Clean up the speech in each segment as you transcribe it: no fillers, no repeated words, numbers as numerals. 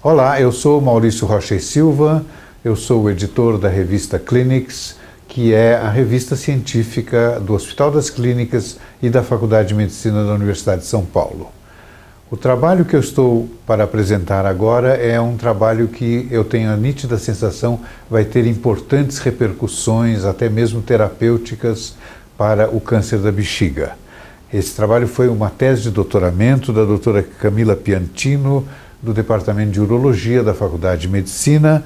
Olá, eu sou Maurício Rocha e Silva, eu sou o editor da revista Clinics, que é a revista científica do Hospital das Clínicas e da Faculdade de Medicina da Universidade de São Paulo. O trabalho que eu estou para apresentar agora é um trabalho que eu tenho a nítida sensação vai ter importantes repercussões, até mesmo terapêuticas, para o câncer da bexiga. Esse trabalho foi uma tese de doutoramento da doutora Camila Piantino, do Departamento de Urologia da Faculdade de Medicina,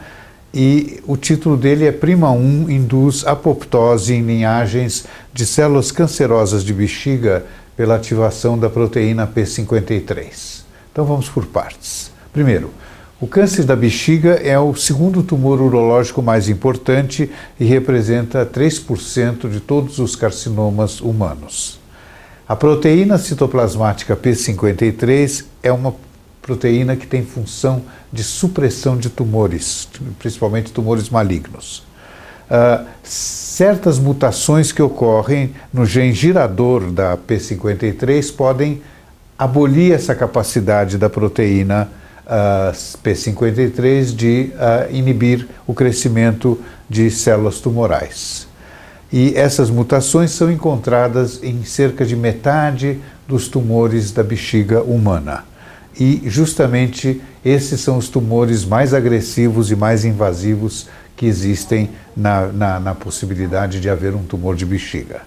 e o título dele é Prima 1 induz apoptose em linhagens de células cancerosas de bexiga pela ativação da proteína P53. Então vamos por partes. Primeiro, o câncer da bexiga é o segundo tumor urológico mais importante e representa 3% de todos os carcinomas humanos. A proteína citoplasmática P53 é uma proteína que tem função de supressão de tumores, principalmente tumores malignos. Certas mutações que ocorrem no gene girador da P53 podem abolir essa capacidade da proteína P53 de inibir o crescimento de células tumorais. E essas mutações são encontradas em cerca de metade dos tumores da bexiga humana. E justamente esses são os tumores mais agressivos e mais invasivos que existem na possibilidade de haver um tumor de bexiga.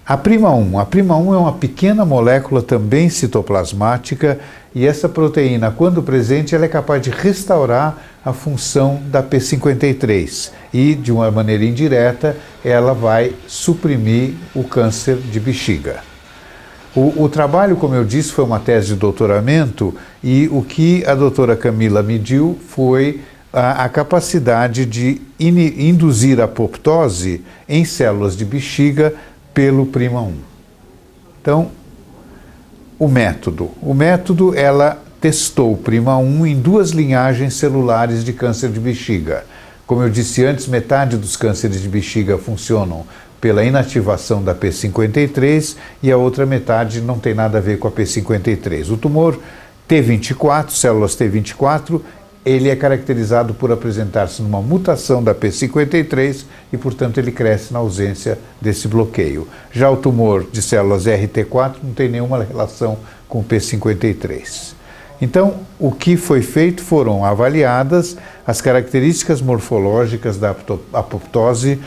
A Prima 1 é uma pequena molécula também citoplasmática e essa proteína, quando presente, ela é capaz de restaurar a função da P53 e, de uma maneira indireta, ela vai suprimir o câncer de bexiga. O trabalho, como eu disse, foi uma tese de doutoramento e o que a doutora Camila mediu foi a capacidade de induzir a apoptose em células de bexiga pelo Prima 1. Então, o método, ela testou o Prima 1 em duas linhagens celulares de câncer de bexiga. Como eu disse antes, metade dos cânceres de bexiga funcionam pela inativação da P53 e a outra metade não tem nada a ver com a P53. O tumor T24, células T24, ele é caracterizado por apresentar-se numa mutação da P53 e, portanto, ele cresce na ausência desse bloqueio. Já o tumor de células RT4 não tem nenhuma relação com o P53. Então, o que foi feito foram avaliadas as características morfológicas da apoptose,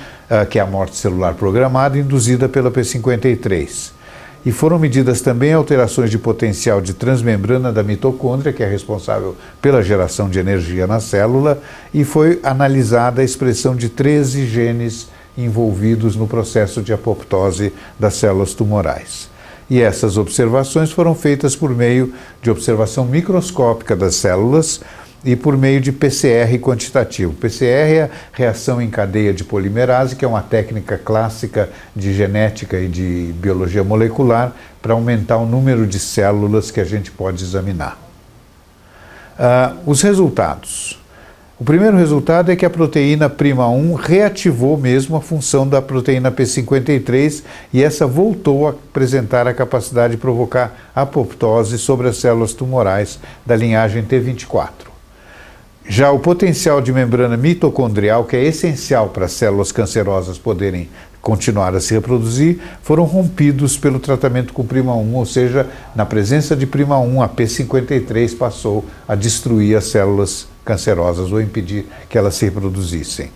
que é a morte celular programada, induzida pela P53. E foram medidas também alterações de potencial de transmembrana da mitocôndria, que é responsável pela geração de energia na célula, e foi analisada a expressão de 13 genes envolvidos no processo de apoptose das células tumorais. E essas observações foram feitas por meio de observação microscópica das células e por meio de PCR quantitativo. PCR é a reação em cadeia de polimerase, que é uma técnica clássica de genética e de biologia molecular para aumentar o número de células que a gente pode examinar. Os resultados. O primeiro resultado é que a proteína Prima 1 reativou mesmo a função da proteína P53 e essa voltou a apresentar a capacidade de provocar apoptose sobre as células tumorais da linhagem T24. Já o potencial de membrana mitocondrial, que é essencial para as células cancerosas poderem continuar a se reproduzir, foram rompidos pelo tratamento com Prima 1, ou seja, na presença de Prima 1, a P53 passou a destruir as células cancerosas ou impedir que elas se reproduzissem.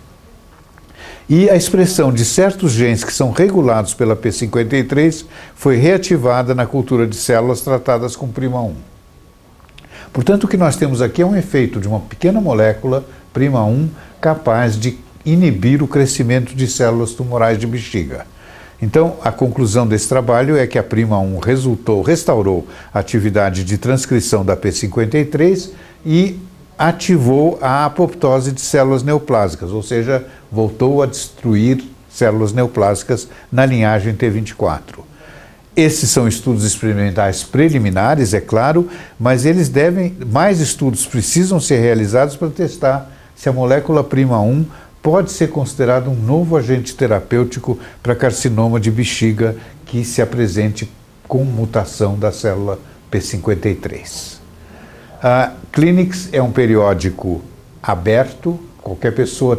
E a expressão de certos genes que são regulados pela P53 foi reativada na cultura de células tratadas com Prima 1. Portanto, o que nós temos aqui é um efeito de uma pequena molécula, Prima 1, capaz de inibir o crescimento de células tumorais de bexiga. Então, a conclusão desse trabalho é que a Prima 1 restaurou a atividade de transcrição da P53 e ativou a apoptose de células neoplásicas, ou seja, voltou a destruir células neoplásicas na linhagem T24. Esses são estudos experimentais preliminares, é claro, mas mais estudos precisam ser realizados para testar se a molécula Prima 1 pode ser considerado um novo agente terapêutico para carcinoma de bexiga que se apresente com mutação da célula P53. A Clinics é um periódico aberto, qualquer pessoa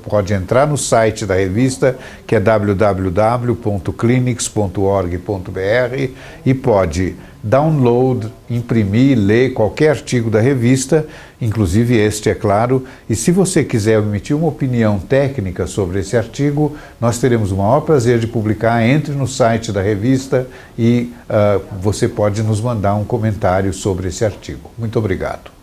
pode entrar no site da revista, que é www.clinics.org.br, e pode download, imprimir, ler qualquer artigo da revista, inclusive este, é claro, e se você quiser emitir uma opinião técnica sobre esse artigo, nós teremos o maior prazer de publicar. Entre no site da revista e você pode nos mandar um comentário sobre esse artigo. Muito obrigado.